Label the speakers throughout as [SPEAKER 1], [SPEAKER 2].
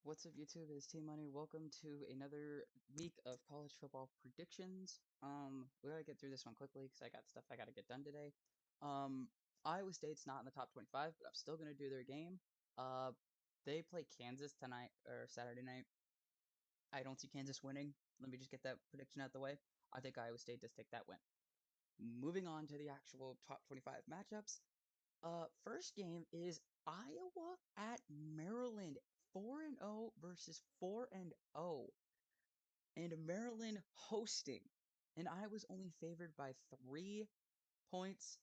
[SPEAKER 1] What's up, YouTube? It's Team Money. Welcome to another week of college football predictions. We gotta get through this one quickly because I got stuff I gotta get done today. Um, Iowa State's not in the top 25, but I'm still gonna do their game. Uh, they play Kansas tonight or Saturday night. I don't see Kansas winning. Let me just get that prediction out the way. I think Iowa State does take that win. Moving on to the actual top 25 matchups. First game is Iowa at Maryland, 4-0 versus 4-0, and Maryland hosting. And I was only favored by 3 points.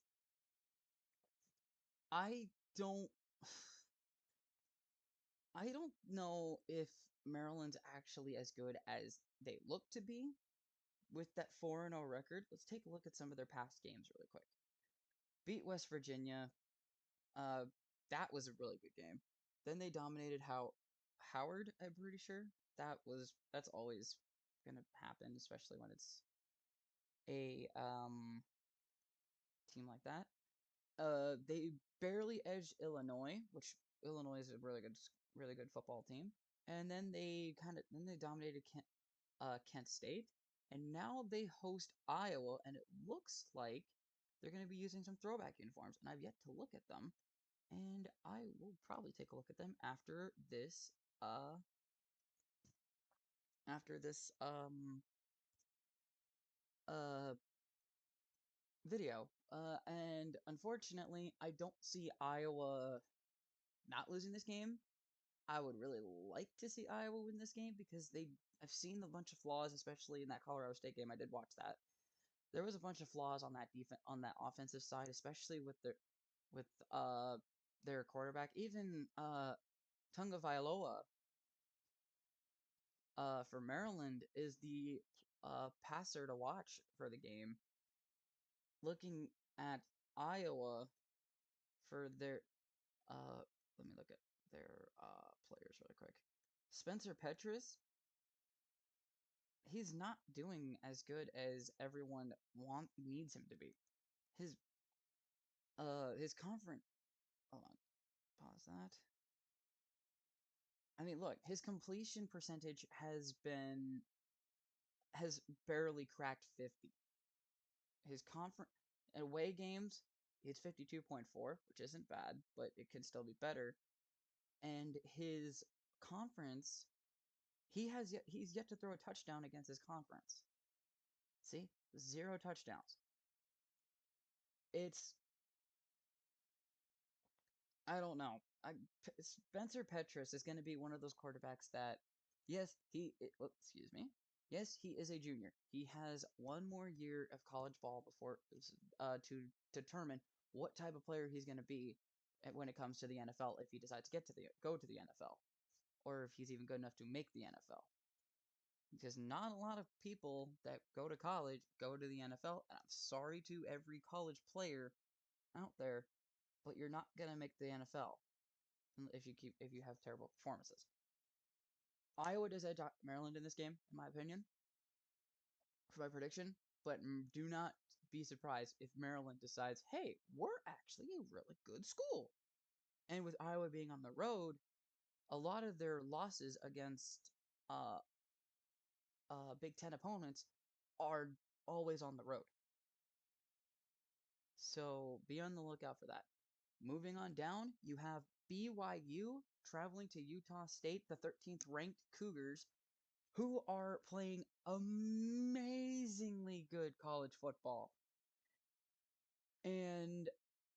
[SPEAKER 1] I don't I don't know if Maryland's actually as good as they look to be with that 4-0 record. Let's take a look at some of their past games really quick. Beat West Virginia. Uh, that was a really good game. Then they dominated Howard, I'm pretty sure. That's always gonna happen, especially when it's a team like that. They barely edged Illinois, which Illinois is a really good football team. And then they dominated Kent State, and now they host Iowa, and it looks like they're gonna be using some throwback uniforms, and I've yet to look at them. And I will probably take a look at them uh after this uh video. And unfortunately, I don't see Iowa not losing this game. I would really like to see Iowa win this game because I've seen a bunch of flaws, especially in that Colorado State game. I did watch that. There was a bunch of flaws on that on that offensive side, especially with their quarterback. Even Tunga Vailoa for Maryland is the passer to watch for the game. Looking at Iowa for their let me look at their players really quick. Spencer Petras, he's not doing as good as everyone needs him to be. His his conference. Hold on, pause that. I mean, look, his completion percentage has barely cracked 50. His conference away games, it's 52.4, which isn't bad, but it can still be better. And his conference, he's yet to throw a touchdown against his conference. See? 0 touchdowns. It's I don't know. Spencer Petras is going to be one of those quarterbacks that, yes, excuse me. Yes, he is a junior. He has one more year of college ball before to determine what type of player he's going to be when it comes to the NFL if he decides to go to the NFL, or if he's even good enough to make the NFL. Because not a lot of people that go to college go to the NFL, and I'm sorry to every college player out there, but you're not gonna make the NFL if you have terrible performances. Iowa does edge Maryland in this game, in my opinion, for my prediction. But do not be surprised if Maryland decides, hey, we're actually a really good school. And with Iowa being on the road, a lot of their losses against uh, Big Ten opponents are always on the road. So be on the lookout for that. Moving on down, you have BYU traveling to Utah State, the 13th ranked Cougars, who are playing amazingly good college football. And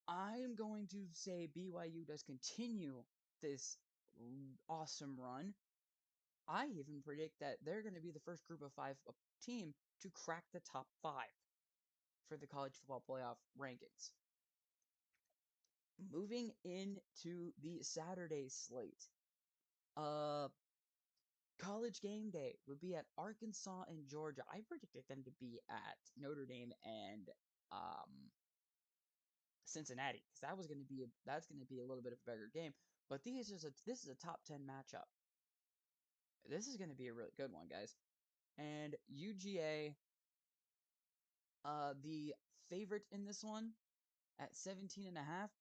[SPEAKER 1] I'm going to say BYU does continue this awesome run. I even predict that they're going to be the first group of 5 team to crack the top 5 for the college football playoff rankings. Moving into the Saturday slate. Uh, College game day would be at Arkansas and Georgia. I predicted them to be at Notre Dame and um, Cincinnati because that's going to be a little bit of a bigger game. But this is a top 10 matchup. This is going to be a really good one, guys. And UGA, the favorite in this one at 17 and a half.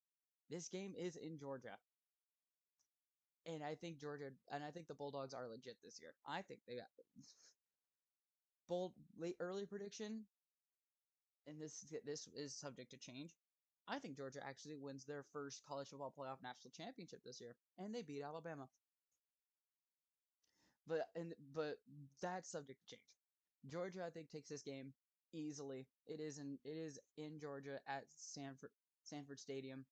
[SPEAKER 1] This game is in Georgia. And I think the Bulldogs are legit this year. I think they got early prediction, and this is subject to change. I think Georgia actually wins their first college football playoff national championship this year, and they beat Alabama. But that's subject to change. Georgia, I think, takes this game easily. It is in Georgia at Sanford Stadium.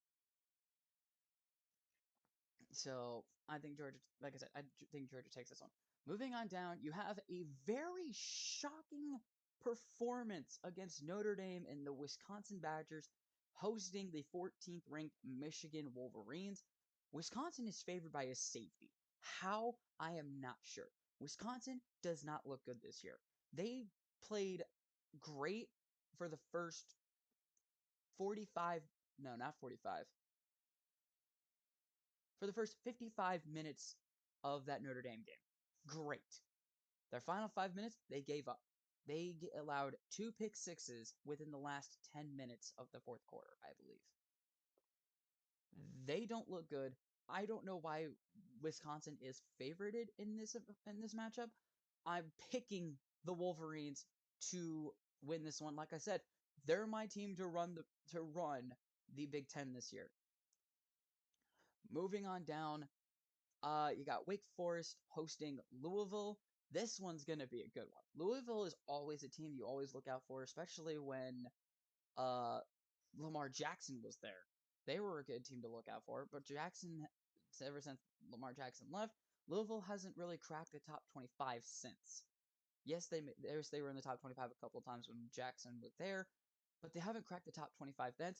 [SPEAKER 1] So I think Georgia, like I said, think Georgia takes this one. Moving on down, you have a very shocking performance against Notre Dame and the Wisconsin Badgers hosting the 14th ranked Michigan Wolverines. Wisconsin is favored by a safety. How? I am not sure. Wisconsin does not look good this year. They played great for the first 45, no, not 45, for the first 55 minutes of that Notre Dame game. Great. Their final 5 minutes, they gave up. They allowed 2 pick-sixes within the last 10 minutes of the fourth quarter, I believe. They don't look good. I don't know why Wisconsin is favorited in this matchup. I'm picking the Wolverines to win this one. Like I said, they're my team to run the Big Ten this year. Moving on down, you got Wake Forest hosting Louisville. This one's going to be a good one. Louisville is always a team you always look out for, especially when uh, Lamar Jackson was there. They were a good team to look out for, but ever since Lamar Jackson left, Louisville hasn't really cracked the top 25 since. Yes, they were in the top 25 a couple of times when Jackson was there, but they haven't cracked the top 25 then.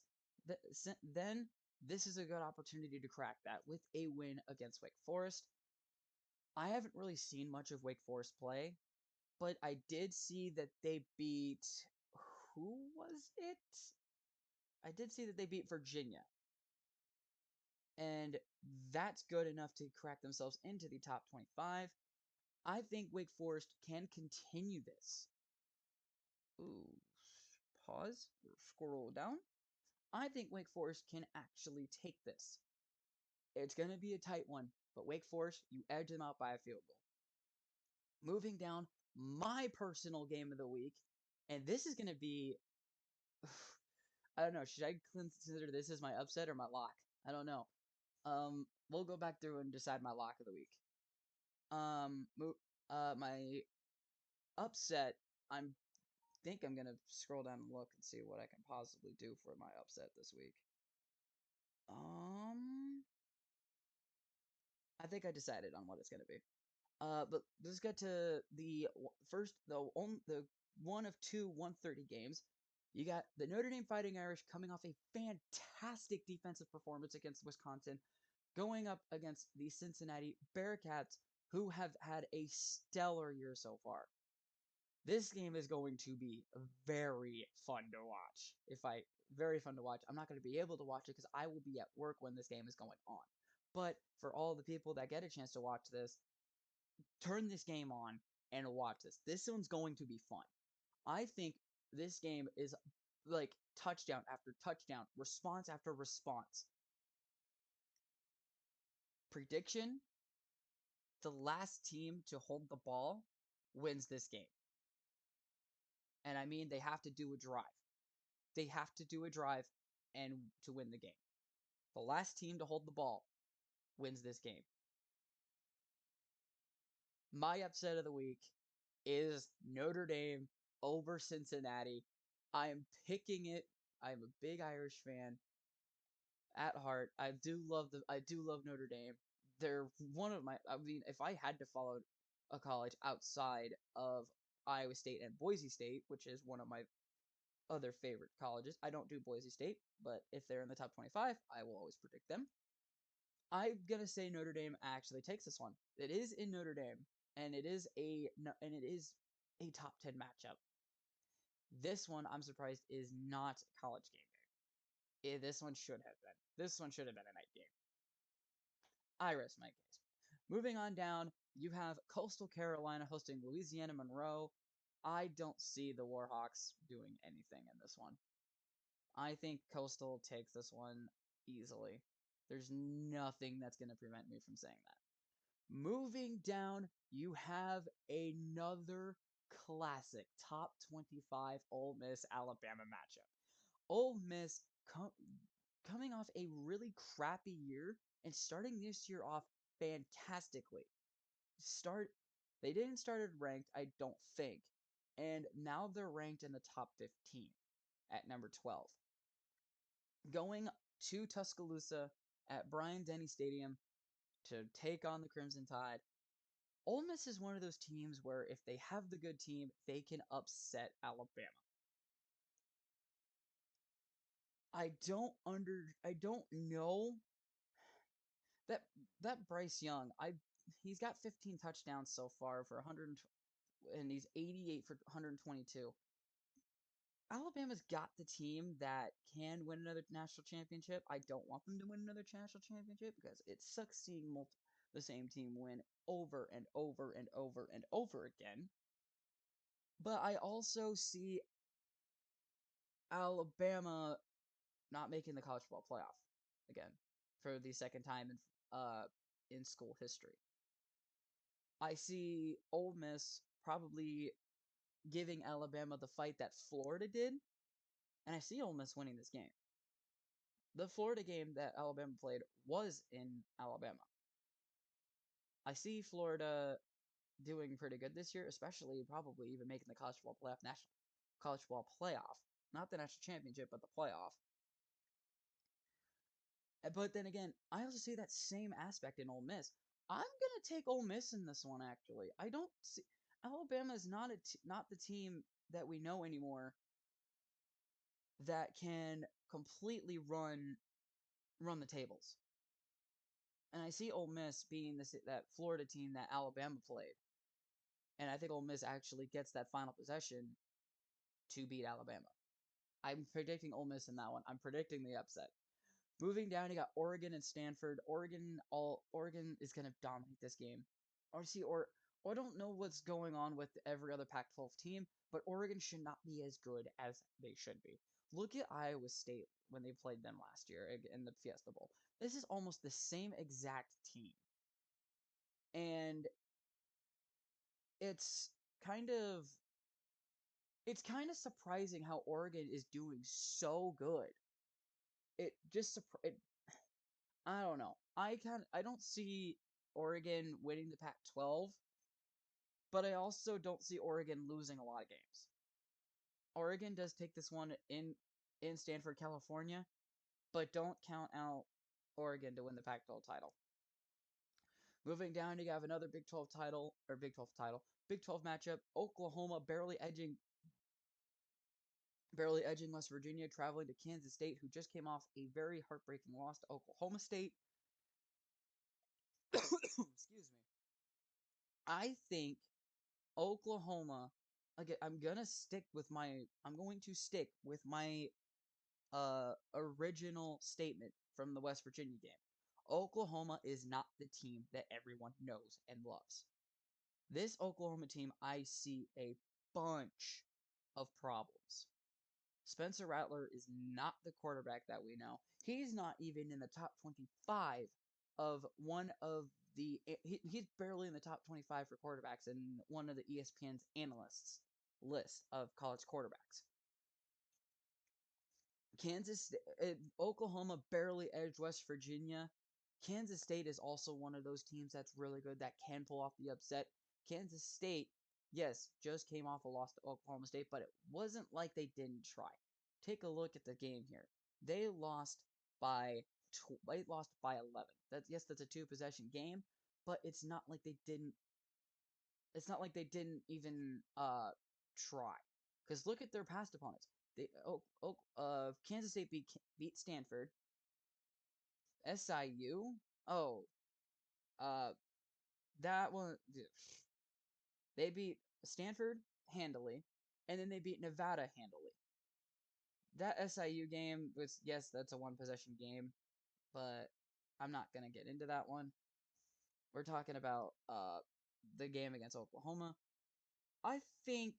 [SPEAKER 1] Then this is a good opportunity to crack that with a win against Wake Forest. I haven't really seen much of Wake Forest play, but I did see that they beat. Who was it? I did see that they beat Virginia. And that's good enough to crack themselves into the top 25. I think Wake Forest can continue this. Ooh, pause, scroll down. I think Wake Forest can actually take this. It's going to be a tight one, but Wake Forest, you edge them out by a field goal. Moving down, my personal game of the week, and this is going to be, I don't know, should I consider this as my upset or my lock? I don't know. We'll go back through and decide my lock of the week. My upset, I'm think I'm gonna scroll down and look and see what I can possibly do for my upset this week. I think I decided on what it's gonna be. But let's get to the one of two 130 games. You got the Notre Dame Fighting Irish coming off a fantastic defensive performance against Wisconsin, going up against the Cincinnati Bearcats, who have had a stellar year so far. This game is going to be very fun to watch. Very fun to watch. I'm not going to be able to watch it because I will be at work when this game is going on. But for all the people that get a chance to watch this, turn this game on and watch this. This one's going to be fun. I think this game is like touchdown after touchdown, response after response. Prediction: the last team to hold the ball wins this game. And I mean, they have to do a drive. They have to do a drive and to win the game. The last team to hold the ball wins this game. My upset of the week is Notre Dame over Cincinnati. I am picking it. I'm a big Irish fan at heart. I do love Notre Dame. They're one of my I mean, if I had to follow a college outside of Iowa State and Boise State, which is one of my other favorite colleges. I don't do Boise State, but if they're in the top 25, I will always predict them. I'm gonna say Notre Dame actually takes this one. It is in Notre Dame, and it is a top 10 matchup. This one, I'm surprised, is not college game day. This one should have been. This one should have been a night game. I rest my case. Moving on down, you have Coastal Carolina hosting Louisiana Monroe. I don't see the Warhawks doing anything in this one. I think Coastal takes this one easily. There's nothing that's going to prevent me from saying that. Moving down, you have another classic top 25 Ole Miss Alabama matchup. Ole Miss coming off a really crappy year and starting this year off fantastically. They didn't start ranked, I don't think, and now they're ranked in the top 15 at number 12. Going to Tuscaloosa at Bryant-Denny Stadium to take on the Crimson Tide. Ole Miss is one of those teams where if they have the good team, they can upset Alabama. I don't know that Bryce Young. He's got 15 touchdowns so far for 100, and he's 88 for 122. Alabama's got the team that can win another national championship. I don't want them to win another national championship because it sucks seeing the same team win over and over and over and over again. But I also see Alabama not making the college football playoff again for the second time in school history. I see Ole Miss probably giving Alabama the fight that Florida did, and I see Ole Miss winning this game. The Florida game that Alabama played was in Alabama. I see Florida doing pretty good this year, especially probably even making the college football playoff, national college football playoff, not the national championship, but the playoff. But then again, I also see that same aspect in Ole Miss. I'm gonna take Ole Miss in this one. Actually, I don't see Alabama is not the team that we know anymore that can completely run the tables. And I see Ole Miss being that Florida team that Alabama played, and I think Ole Miss actually gets that final possession to beat Alabama. I'm predicting Ole Miss in that one. I'm predicting the upset. Moving down, you got Oregon and Stanford. Oregon is gonna dominate this game. I don't know what's going on with every other Pac-12 team, but Oregon should not be as good as they should be. Look at Iowa State when they played them last year in the Fiesta Bowl. This is almost the same exact team, and it's kind of surprising how Oregon is doing so good. I don't know. I don't see Oregon winning the Pac-12, but I also don't see Oregon losing a lot of games. Oregon does take this one in Stanford, California, but don't count out Oregon to win the Pac-12 title. Moving down, you have another Big 12 matchup. Oklahoma barely edging West Virginia, traveling to Kansas State, who just came off a very heartbreaking loss to Oklahoma State. Excuse me. I think Oklahoma. Again, I'm going to stick with my original statement from the West Virginia game. Oklahoma is not the team that everyone knows and loves. This Oklahoma team, I see a bunch of problems. Spencer Rattler is not the quarterback that we know. He's not even in the top 25 of one of the. He's barely in the top 25 for quarterbacks in one of the ESPN's analysts list of college quarterbacks. Oklahoma barely edged West Virginia. Kansas State is also one of those teams that's really good that can pull off the upset. Kansas State, yes, just came off a loss to Oklahoma State, but it wasn't like they didn't try. Take a look at the game here. They lost by 11. That's a 2-possession game, but it's not like they didn't. It's not like they didn't even try. Because look at their past opponents. Kansas State beat Stanford. SIU. Uh, that one. They beat Stanford handily, and then they beat Nevada handily. That SIU game was, yes, that's a 1-possession game, but I'm not gonna get into that one. We're talking about the game against Oklahoma. I think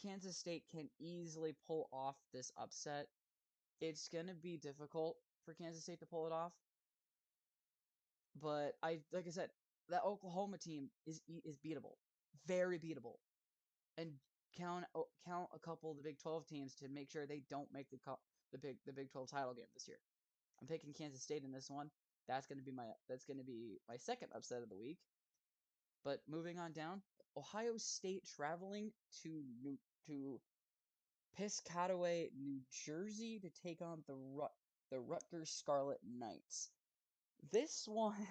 [SPEAKER 1] Kansas State can easily pull off this upset. It's going to be difficult for Kansas State to pull it off, But like I said, that Oklahoma team is beatable, very beatable, and count a couple of the Big 12 teams to make sure they don't make the Big 12 title game this year. I'm picking Kansas State in this one. That's gonna be my second upset of the week. But moving on down, Ohio State traveling to Piscataway, New Jersey to take on the Rutgers Scarlet Knights. This one,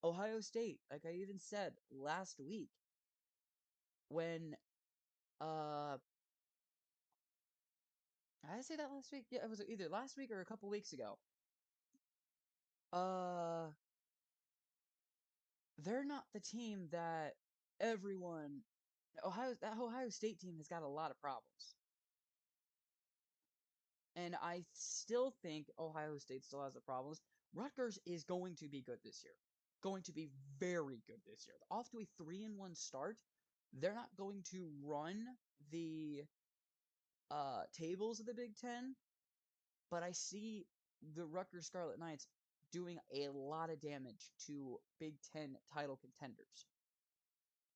[SPEAKER 1] Ohio State, like I even said last week, when uh did I say that last week? Yeah, it was either last week or a couple weeks ago. Uh they're not the team that everyone that Ohio State team has got a lot of problems. And I still think Ohio State still has the problems. Rutgers is going to be good this year. Going to be very good this year. Off to a 3-1 start. They're not going to run the tables of the Big Ten, but I see the Rutgers Scarlet Knights doing a lot of damage to Big Ten title contenders.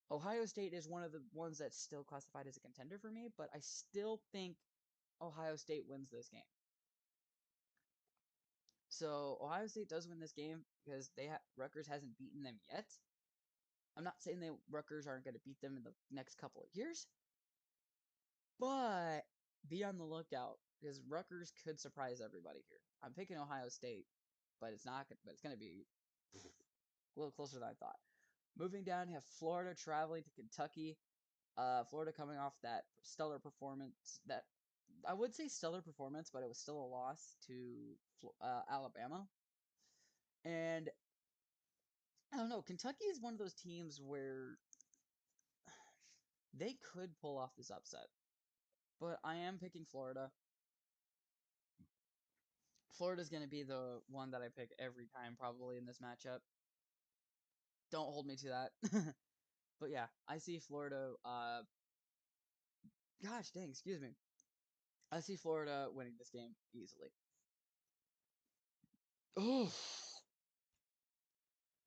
[SPEAKER 1] Ohio State is one of the ones that's still classified as a contender for me, but I still think Ohio State wins this game. So Ohio State does win this game because Rutgers hasn't beaten them yet. I'm not saying Rutgers aren't going to beat them in the next couple of years, but be on the lookout because Rutgers could surprise everybody here. I'm picking Ohio State, but it's not. But it's going to be a little closer than I thought. Moving down, you have Florida traveling to Kentucky. Florida coming off that stellar performance. That I would say stellar performance, but it was still a loss to Alabama. And I don't know. Kentucky is one of those teams where they could pull off this upset, but I am picking Florida. Florida's going to be the one that I pick every time, probably in this matchup. Don't hold me to that. But yeah, I see Florida. Gosh dang, excuse me. I see Florida winning this game easily. Oh.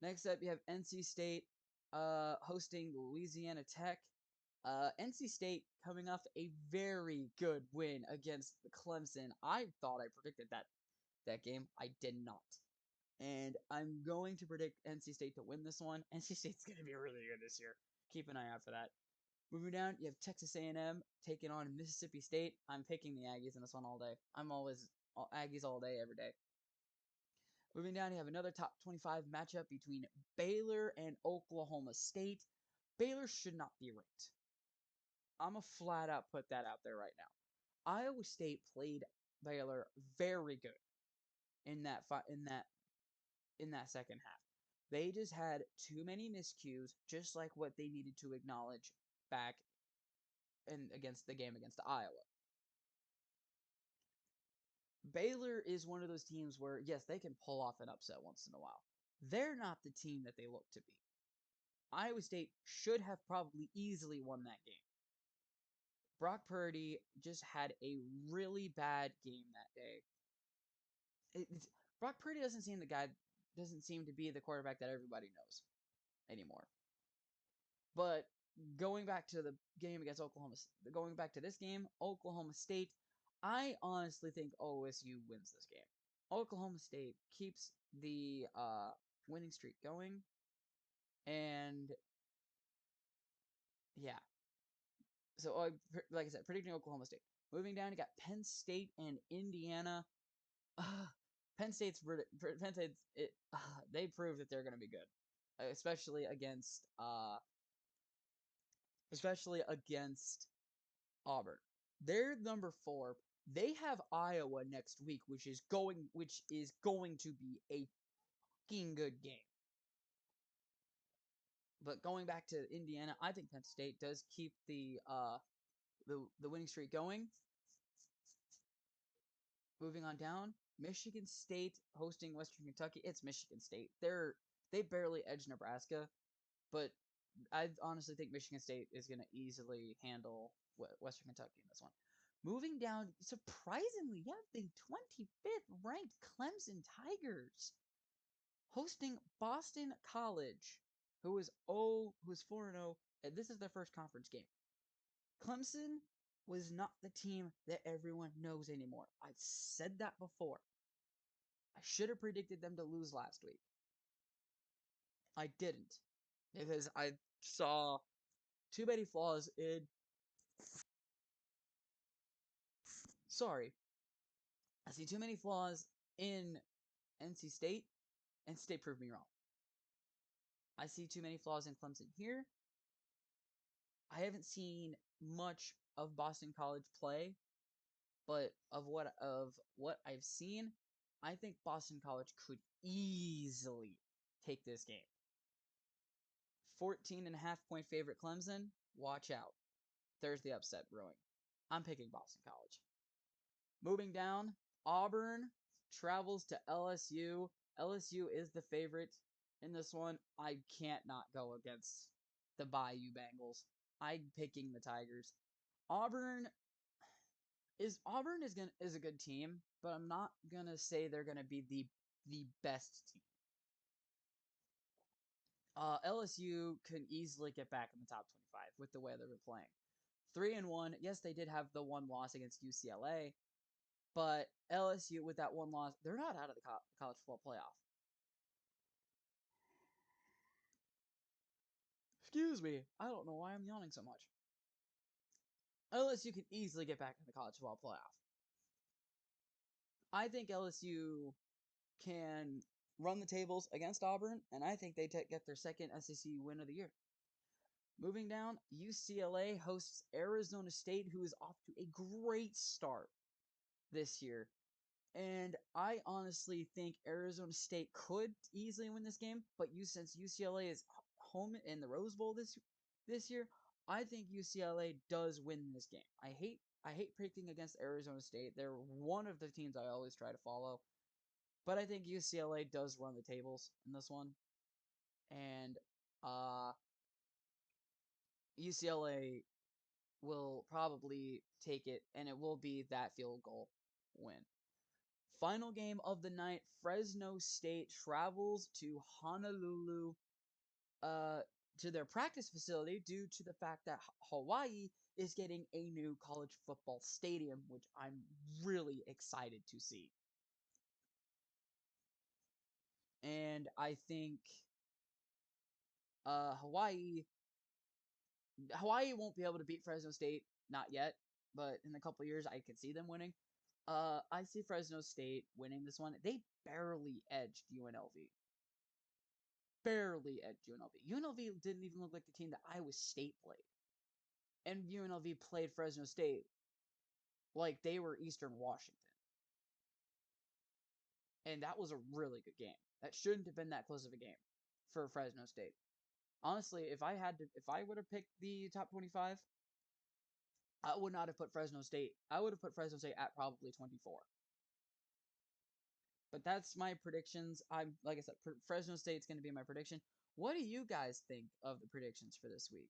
[SPEAKER 1] Next up, you have NC State hosting Louisiana Tech. NC State coming off a very good win against Clemson. I thought I predicted that game. I did not. And I'm going to predict NC State to win this one. NC State's going to be really good this year. Keep an eye out for that. Moving down, you have Texas A&M taking on Mississippi State. I'm picking the Aggies in this one all day. I'm always Aggies all day, every day. Moving down, you have another top 25 matchup between Baylor and Oklahoma State. Baylor should not be ranked. I'm going to flat out put that out there right now. Iowa State played Baylor very good in that second half. They just had too many miscues, just like what they needed to acknowledge back against the game against Iowa. Baylor is one of those teams where, yes, they can pull off an upset once in a while. They're not the team that they look to be. Iowa State should have probably easily won that game. Brock Purdy just had a really bad game that day. Brock Purdy doesn't seem to be the quarterback that everybody knows anymore. But going back to the game against going back to this game, Oklahoma State, I honestly think OSU wins this game. Oklahoma State keeps the winning streak going, and yeah. So, like I said, predicting Oklahoma State. Moving down, you got Penn State and Indiana. Penn State's they prove that they're going to be good, especially against Auburn. They're number 4. They have Iowa next week, which is going to be a fucking good game. But going back to Indiana, I think Penn State does keep the winning streak going. Moving on down, Michigan State hosting Western Kentucky. It's Michigan State. They barely edge Nebraska, but I honestly think Michigan State is going to easily handle Western Kentucky in this one. Moving down, surprisingly, you have the 25th ranked Clemson Tigers hosting Boston College, who is 4-0, and this is their first conference game. Clemson was not the team that everyone knows anymore. I've said that before. I should have predicted them to lose last week. I didn't, because I saw too many flaws in. Sorry. I see too many flaws in NC State. NC State proved me wrong. I see too many flaws in Clemson here. I haven't seen much of Boston College play, but of what I've seen, I think Boston College could easily take this game. 14.5-point favorite Clemson. Watch out. There's the upset brewing. I'm picking Boston College. Moving down, Auburn travels to LSU. LSU is the favorite in this one. I can't not go against the Bayou Bengals. I'm picking the Tigers. Auburn is a good team, but I'm not gonna say they're gonna be the best team. LSU can easily get back in the top 25 with the way they were playing. 3-1. Yes, they did have the one loss against UCLA, but LSU with that one loss, they're not out of the college football playoff. Excuse me. I don't know why I'm yawning so much. LSU can easily get back in the college football playoff. I think LSU can run the tables against Auburn, and I think they get their second SEC win of the year. Moving down, UCLA hosts Arizona State, who is off to a great start this year. And I honestly think Arizona State could easily win this game, but since UCLA is home in the Rose Bowl this year, I think UCLA does win this game. I hate predicting against Arizona State. They're one of the teams I always try to follow. But I think UCLA does run the tables in this one. And UCLA will probably take it, and it will be that field goal win. Final game of the night, Fresno State travels to Honolulu to their practice facility due to the fact that Hawaii is getting a new college football stadium, which I'm really excited to see. And I think Hawaii won't be able to beat Fresno State, not yet, but in a couple of years I could see them winning. I see Fresno State winning this one. They barely edged UNLV. Barely edged UNLV. UNLV didn't even look like the team that Iowa State played. And UNLV played Fresno State like they were Eastern Washington. And that was a really good game. That shouldn't have been that close of a game for Fresno State. Honestly, if I would have picked the top 25, I would not have put Fresno State. I would have put Fresno State at probably 24. But that's my predictions. Like I said, Fresno State's going to be my prediction. What do you guys think of the predictions for this week?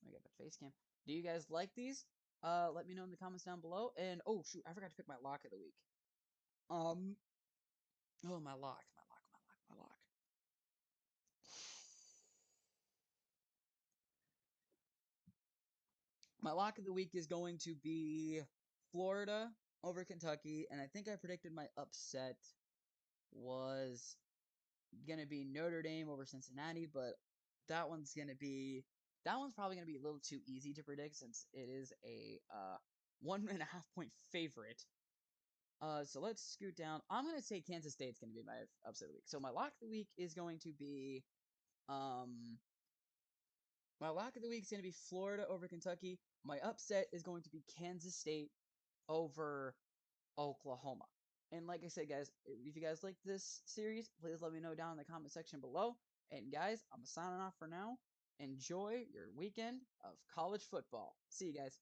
[SPEAKER 1] Let me get the face cam. Do you guys like these? Let me know in the comments down below. And oh shoot, I forgot to pick my lock of the week. Oh, my lock. My lock of the week is going to be Florida over Kentucky, and I think I predicted my upset was going to be Notre Dame over Cincinnati, but that one's probably going to be a little too easy to predict since it is a 1.5-point favorite. So let's scoot down. I'm going to say Kansas State's going to be my upset of the week. So my lock of the week is going to be Florida over Kentucky. My upset is going to be Kansas State over Oklahoma. And like I said, guys, if you guys like this series, please let me know down in the comment section below. And guys, I'm signing off for now. Enjoy your weekend of college football. See you guys.